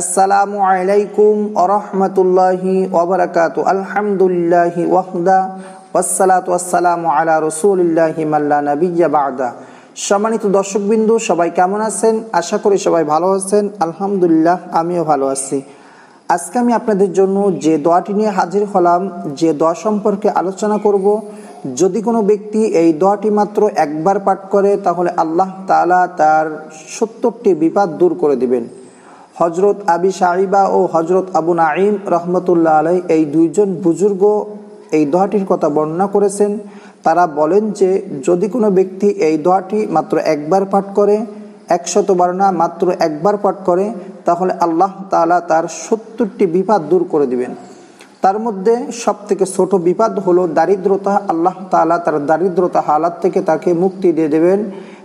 আসসালামু আলাইকুম ওয়া রাহমাতুল্লাহি ওয়া বারাকাতুহু। আলহামদুলিল্লাহি ওয়াহদা ওয়াসসালাতু ওয়াসসালামু আলা রাসূলিল্লাহি মাল্লা নাবিয়্যা বা'দা। সম্মানিত দর্শকবৃন্দ, সবাই কেমন আছেন? আশা করি সবাই ভালো আছেন। আলহামদুলিল্লাহ, আমিও ভালো আছি। আজকে আমি আপনাদের জন্য যে দোয়াটি নিয়ে হাজির হলাম, যে দোয়া সম্পর্কে আলোচনা করব, যদি কোনো ব্যক্তি এই দোয়াটি মাত্র একবার পাঠ করে তাহলে আল্লাহ তাআলা তার ৭০টি বিপদ দূর করে দিবেন। হযরত আবি সাইবা ও হযরত আবু নাঈম রহমতুল্লাহ আলাইহি এই দুইজন বুজুর্গ এই দোয়াটির কথা বর্ণনা করেছেন। তারা বলেন যে যদি কোনো ব্যক্তি এই দোয়াটি মাত্র একবার পাঠ করে, ১০০ বার না, মাত্র একবার পাঠ করে, তাহলে আল্লাহ তাআলা তার ৭০টি বিপদ দূর করে দিবেন। তার মধ্যে সবথেকে ছোট বিপদ হলো দারিদ্রতা। আল্লাহ তাআলা তার দারিদ্রতা হালাত থেকে তাকে মুক্তি দিয়ে দেবেন,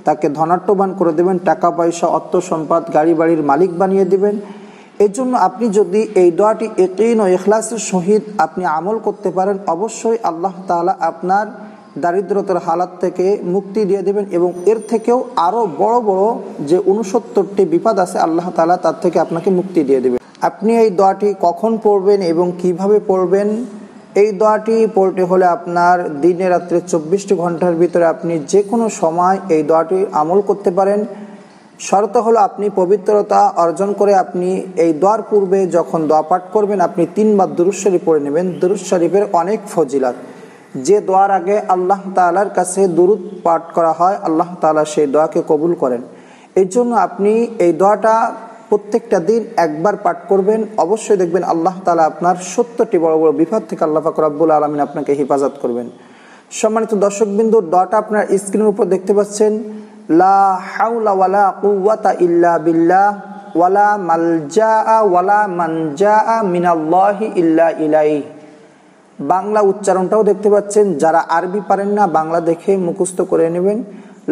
তাকে ধনাঢ্যবান করে দেবেন, টাকা পয়সা, অর্থ সম্পদ, গাড়ি বাড়ির মালিক বানিয়ে দিবেন। এই জন্য আপনি যদি এই দোয়াটি ইয়াকিন ও ইখলাসের সহিত আপনি আমল করতে পারেন, অবশ্যই আল্লাহ তাআলা আপনার দারিদ্রতার হালাত থেকে মুক্তি দিয়ে দেবেন এবং এর থেকেও আরও বড় বড় যে ৬৯টি বিপদ আছে আল্লাহ তাআলা তার থেকে আপনাকে মুক্তি দিয়ে দেবেন। আপনি এই দোয়াটি কখন পড়বেন এবং কিভাবে পড়বেন? এই দোয়াটি পড়তে হলে আপনার দিনে রাত্রে ২৪টি ঘন্টার ভিতরে আপনি যে কোনো সময় এই দোয়াটি আমল করতে পারেন। শর্ত হলো আপনি পবিত্রতা অর্জন করে আপনি এই দোয়ার পূর্বে যখন দোয়া পাঠ করবেন আপনি ৩ বার দুরূদ শরীফ পড়ে নেবেন। দুরূদ শরীফের অনেক ফজিলত। যে দোয়ার আগে আল্লাহ তাআলার কাছে দুরূদ পাঠ করা হয়, আল্লাহ তাআলা সেই দোয়াকে কবুল করেন। এই জন্য আপনি এই দোয়াটা প্রত্যেকটা দিন একবার পাঠ করবেন। অবশ্যই দেখবেন আল্লাহ তাআলা আপনার ৭০টি বড় বড় বিপদ থেকে আল্লাহ পাক রব্বুল আলামিন আপনাকে হেফাজত করবেন। সম্মানিত দর্শকবৃন্দ, দোয়াটা আপনার স্ক্রিনের উপর দেখতে পাচ্ছেন। লা হাওলা ওয়ালা কুওয়াতা ইল্লা বিল্লাহ ওয়ালা মালজাআ ওয়ালা মানজাআ মিনাল্লাহি ইল্লা ইলাইহি। বাংলা উচ্চারণটাও দেখতে পাচ্ছেন। যারা আরবি পারেন না, বাংলা দেখে মুখস্থ করে নেবেন।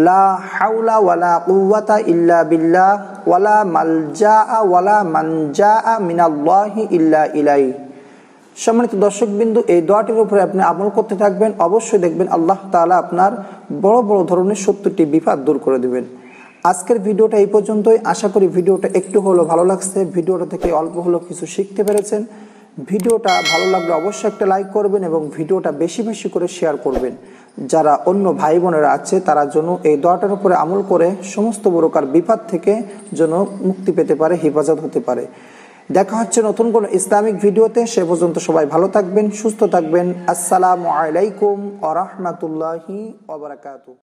লা হাওলা ওয়ালা কুওয়াতা ইল্লা বিল্লাহ ওয়ালা মালজাআ ওয়ালা মানজাআ মিনাল্লাহি ইল্লা ইলাইহি। সম্মানিত দর্শকবিন্দু, এই দোয়াটির উপরে আপনি আমল করতে থাকবেন, অবশ্যই দেখবেন আল্লাহ তাআলা আপনার বড় বড় ধরনের ৭০টি বিপদ দূর করে দিবেন। আজকের ভিডিওটা এই পর্যন্তই। আশা করি ভিডিওটা একটু হলেও ভালো লাগছে, ভিডিওটা থেকে অল্প হলেও কিছু শিখতে পেরেছেন। ভিডিওটা ভালো লাগলে অবশ্যই একটা লাইক করবেন এবং ভিডিওটা বেশি বেশি করে শেয়ার করবেন। যারা অন্য ভাই বোনেরা আছে তারা যেন এই দোয়াটার উপরে আমল করে সমস্ত প্রকার বিপদ থেকে যেন মুক্তি পেতে পারে, হেফাজত হতে পারে। দেখা হচ্ছে নতুন কোনো ইসলামিক ভিডিওতে। সে পর্যন্ত সবাই ভালো থাকবেন, সুস্থ থাকবেন। আসসালামু আলাইকুম ওয়া রাহমাতুল্লাহি ওয়া বারাকাতুহু।